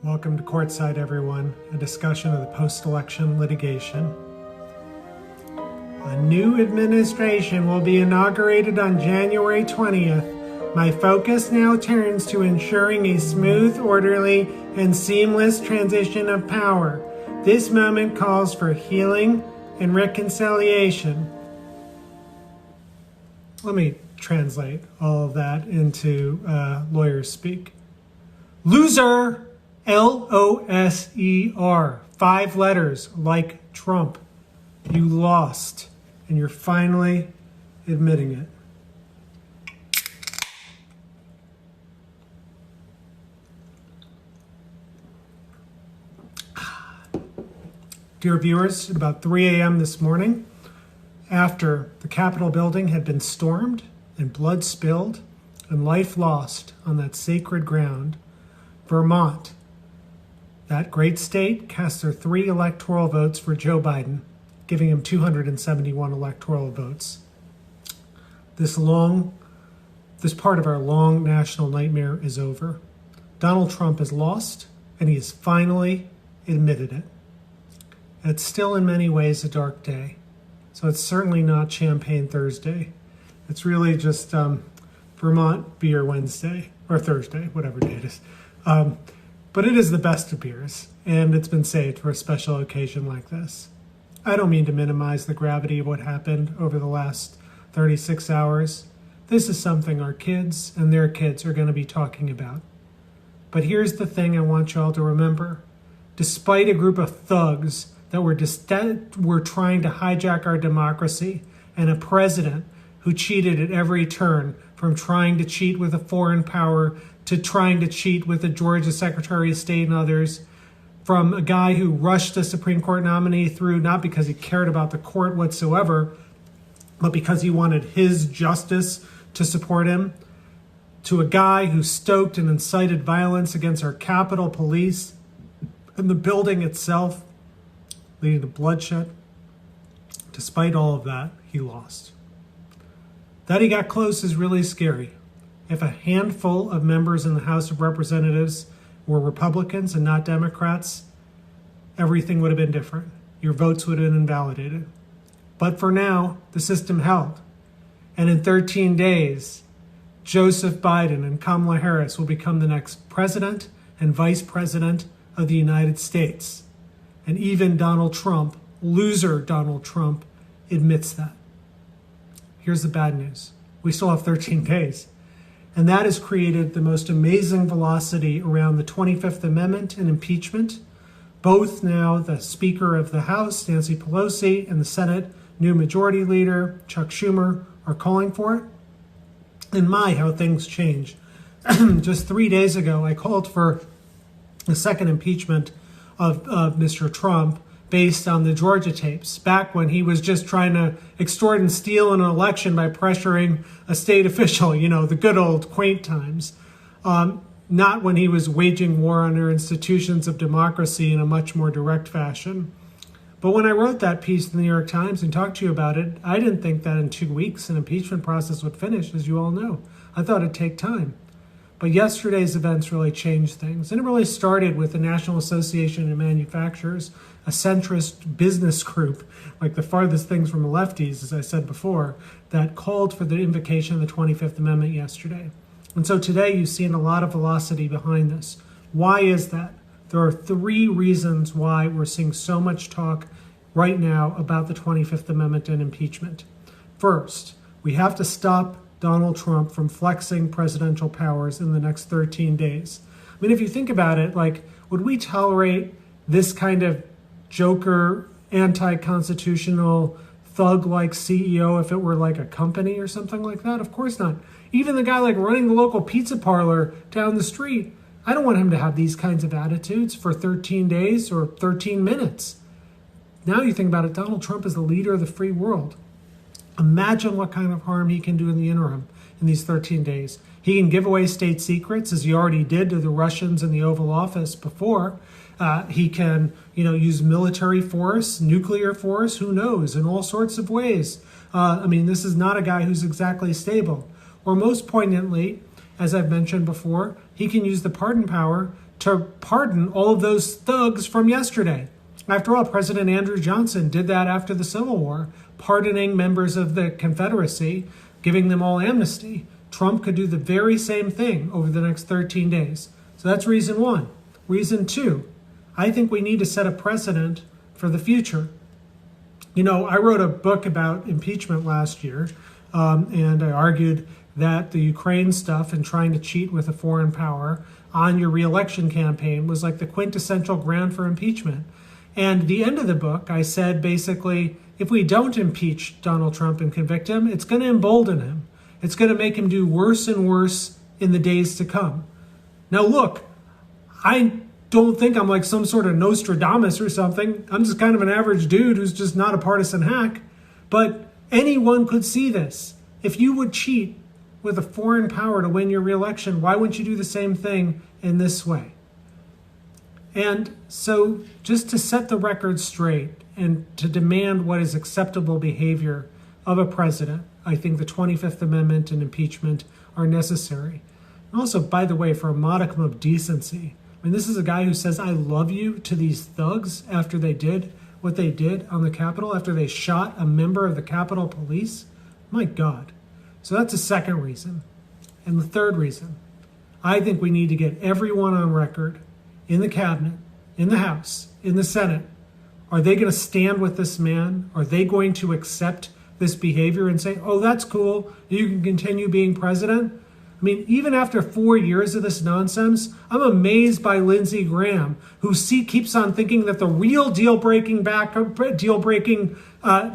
Welcome to Courtside, everyone, a discussion of the post-election litigation. A new administration will be inaugurated on January 20th. My focus now turns to ensuring a smooth, orderly, and seamless transition of power. This moment calls for healing and reconciliation. Let me translate all of that into lawyer speak. Loser! L-O-S-E-R. 5 letters, like Trump. You lost, and you're finally admitting it. Dear viewers, at about 3 a.m. this morning, after the Capitol building had been stormed and blood spilled and life lost on that sacred ground, Vermont, that great state, cast their 3 electoral votes for Joe Biden, giving him 271 electoral votes. This part of our long national nightmare is over. Donald Trump has lost, and he has finally admitted it. It's still in many ways a dark day, so it's certainly not Champagne Thursday. It's really just Vermont Beer Wednesday, or Thursday, whatever day it is. But it is the best of beers, and it's been saved for a special occasion like this. I don't mean to minimize the gravity of what happened over the last 36 hours. This is something our kids and their kids are going to be talking about. But here's the thing I want you all to remember. Despite a group of thugs that were trying to hijack our democracy, and a president who cheated at every turn, from trying to cheat with a foreign power to trying to cheat with the Georgia Secretary of State and others, from a guy who rushed the Supreme Court nominee through not because he cared about the court whatsoever, but because he wanted his justice to support him, to a guy who stoked and incited violence against our Capitol Police and the building itself, leading to bloodshed. Despite all of that, he lost. That he got close is really scary. If a handful of members in the House of Representatives were Republicans and not Democrats, everything would have been different. Your votes would have been invalidated. But for now, the system held. And in 13 days, Joseph Biden and Kamala Harris will become the next president and vice president of the United States. And even Donald Trump, loser Donald Trump, admits that. Here's the bad news. We still have 13 days. And that has created the most amazing velocity around the 25th Amendment and impeachment. Both now the Speaker of the House, Nancy Pelosi, and the Senate, new Majority Leader, Chuck Schumer, are calling for it. And my, how things change. Just 3 days ago, I called for the second impeachment of Mr. Trump based on the Georgia tapes, back when he was just trying to extort and steal an election by pressuring a state official, the good old quaint times, not when he was waging war on our institutions of democracy in a much more direct fashion. But when I wrote that piece in the New York Times and talked to you about it, I didn't think that in 2 weeks an impeachment process would finish, as you all know. I thought it'd take time. But yesterday's events really changed things. And it really started with the National Association of Manufacturers, a centrist business group, like the farthest things from the lefties, as I said before, that called for the invocation of the 25th Amendment yesterday. And so today you've seen a lot of velocity behind this. Why is that? There are 3 reasons why we're seeing so much talk right now about the 25th Amendment and impeachment. First, we have to stop Donald Trump from flexing presidential powers in the next 13 days. I mean, if you think about it, would we tolerate this kind of joker, anti-constitutional, thug-like CEO if it were like a company or something like that? Of course not. Even the guy running the local pizza parlor down the street, I don't want him to have these kinds of attitudes for 13 days or 13 minutes. Now you think about it, Donald Trump is the leader of the free world. Imagine what kind of harm he can do in the interim in these 13 days. He can give away state secrets, as he already did to the Russians in the Oval Office before. He can, use military force, nuclear force, who knows, in all sorts of ways. This is not a guy who's exactly stable. Or most poignantly, as I've mentioned before, he can use the pardon power to pardon all of those thugs from yesterday. After all, President Andrew Johnson did that after the Civil War, pardoning members of the Confederacy, giving them all amnesty. Trump could do the very same thing over the next 13 days. So that's reason one. Reason two, I think we need to set a precedent for the future. You know, I wrote a book about impeachment last year, and I argued that the Ukraine stuff and trying to cheat with a foreign power on your reelection campaign was like the quintessential ground for impeachment. And the end of the book, I said basically, if we don't impeach Donald Trump and convict him, it's going to embolden him. It's going to make him do worse and worse in the days to come. Now, look, I don't think I'm like some sort of Nostradamus or something. I'm just kind of an average dude who's just not a partisan hack. But anyone could see this. If you would cheat with a foreign power to win your reelection, why wouldn't you do the same thing in this way? And so just to set the record straight and to demand what is acceptable behavior of a president, I think the 25th Amendment and impeachment are necessary. And also, by the way, for a modicum of decency, I mean, this is a guy who says, I love you to these thugs after they did what they did on the Capitol, after they shot a member of the Capitol Police. My God. So that's the second reason. And the third reason, I think we need to get everyone on record in the cabinet, in the House, in the Senate. Are they going to stand with this man? Are they going to accept this behavior and say, oh, that's cool, you can continue being president? I mean, even after 4 years of this nonsense, I'm amazed by Lindsey Graham, who keeps on thinking that the real deal-breaking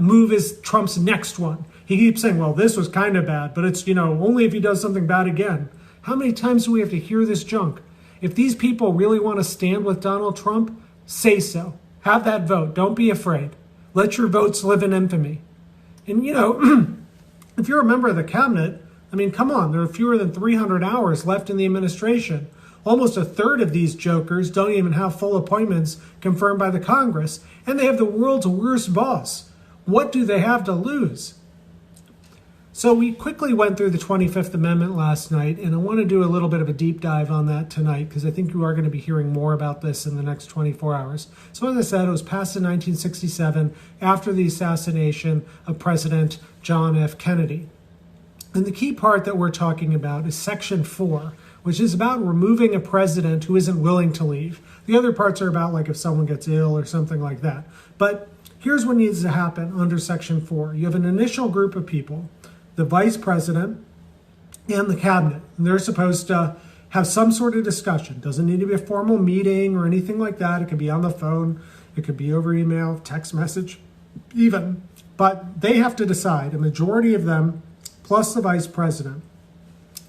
move is Trump's next one. He keeps saying, well, this was kind of bad, but it's, only if he does something bad again. How many times do we have to hear this junk? If these people really want to stand with Donald Trump, say so. Have that vote. Don't be afraid. Let your votes live in infamy. And, if you're a member of the cabinet, I mean, come on, there are fewer than 300 hours left in the administration. Almost a third of these jokers don't even have full appointments confirmed by the Congress, and they have the world's worst boss. What do they have to lose? So we quickly went through the 25th Amendment last night, and I want to do a little bit of a deep dive on that tonight because I think you are going to be hearing more about this in the next 24 hours. So as I said, it was passed in 1967 after the assassination of President John F. Kennedy. And the key part that we're talking about is Section 4, which is about removing a president who isn't willing to leave. The other parts are about like if someone gets ill or something like that. But here's what needs to happen under Section 4. You have an initial group of people, the vice president and the cabinet. And they're supposed to have some sort of discussion. Doesn't need to be a formal meeting or anything like that. It could be on the phone. It could be over email, text message, even. But they have to decide, a majority of them, plus the vice president,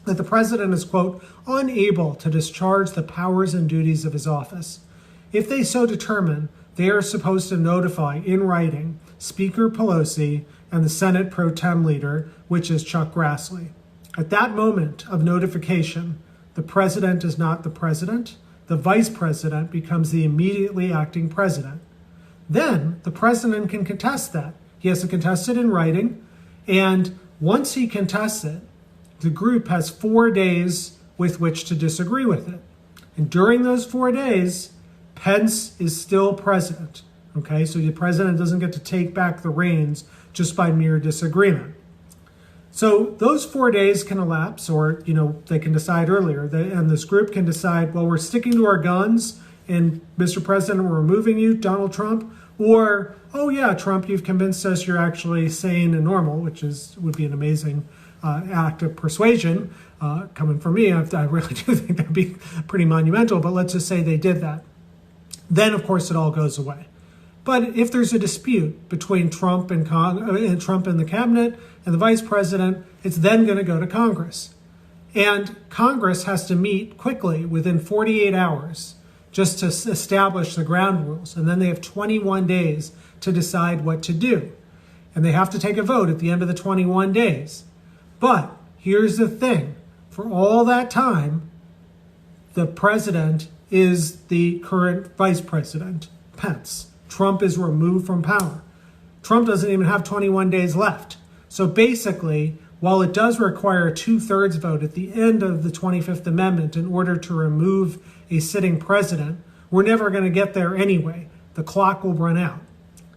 that the president is, quote, unable to discharge the powers and duties of his office. If they so determine, they are supposed to notify in writing Speaker Pelosi and the Senate pro tem leader, which is Chuck Grassley. At that moment of notification, the president is not the president. The vice president becomes the immediately acting president. Then the president can contest that. He has to contest it in writing, and once he contests it, the group has 4 days with which to disagree with it. And during those 4 days, Pence is still president. Okay, so the president doesn't get to take back the reins just by mere disagreement. So those 4 days can elapse, or, they can decide earlier. And this group can decide, well, we're sticking to our guns, and Mr. President, we're removing you, Donald Trump. Or, oh yeah, Trump, you've convinced us you're actually sane and normal, which would be an amazing act of persuasion coming from me. I really do think that'd be pretty monumental, but let's just say they did that. Then, of course, it all goes away. But if there's a dispute between Trump and Trump and the cabinet and the vice president, it's then going to go to Congress. And Congress has to meet quickly within 48 hours just to establish the ground rules. And then they have 21 days to decide what to do. And they have to take a vote at the end of the 21 days. But here's the thing. For all that time, the president is the current vice president, Pence. Trump is removed from power. Trump doesn't even have 21 days left. So basically, while it does require a 2/3 vote at the end of the 25th Amendment in order to remove a sitting president, we're never going to get there anyway. The clock will run out.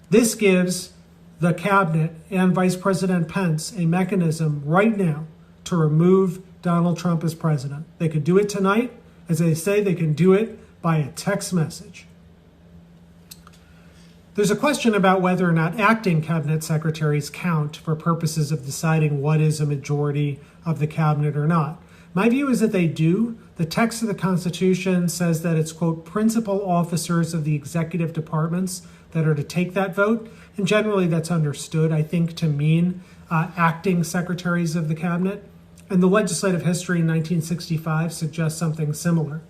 This gives the cabinet and Vice President Pence a mechanism right now to remove Donald Trump as president. They could do it tonight. As they say, they can do it by a text message. There's a question about whether or not acting cabinet secretaries count for purposes of deciding what is a majority of the cabinet or not. My view is that they do. The text of the Constitution says that it's, quote, principal officers of the executive departments that are to take that vote. And generally that's understood, I think, to mean acting secretaries of the cabinet. And the legislative history in 1965 suggests something similar.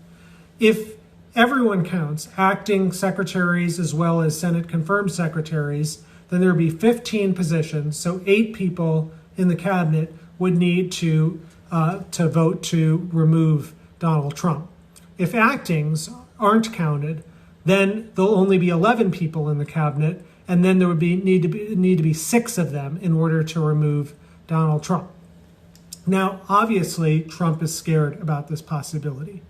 If everyone counts, acting secretaries as well as Senate confirmed secretaries, then there would be 15 positions. So 8 people in the cabinet would need to vote to remove Donald Trump. If actings aren't counted, then there'll only be 11 people in the cabinet, and then there would need to be 6 of them in order to remove Donald Trump. Now, obviously, Trump is scared about this possibility.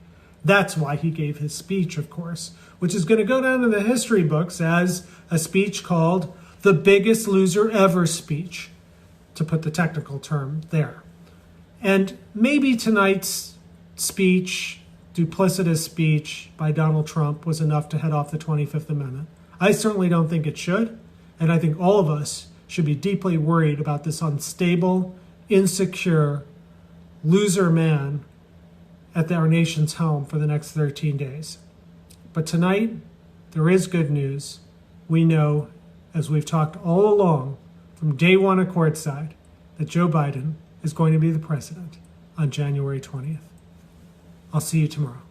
That's why he gave his speech, of course, which is going to go down in the history books as a speech called the biggest loser ever speech, to put the technical term there. And maybe tonight's speech, duplicitous speech by Donald Trump, was enough to head off the 25th Amendment. I certainly don't think it should, and I think all of us should be deeply worried about this unstable, insecure, loser man at our nation's home for the next 13 days. But tonight, there is good news. We know, as we've talked all along, from day one at Courtside, that Joe Biden is going to be the president on January 20th. I'll see you tomorrow.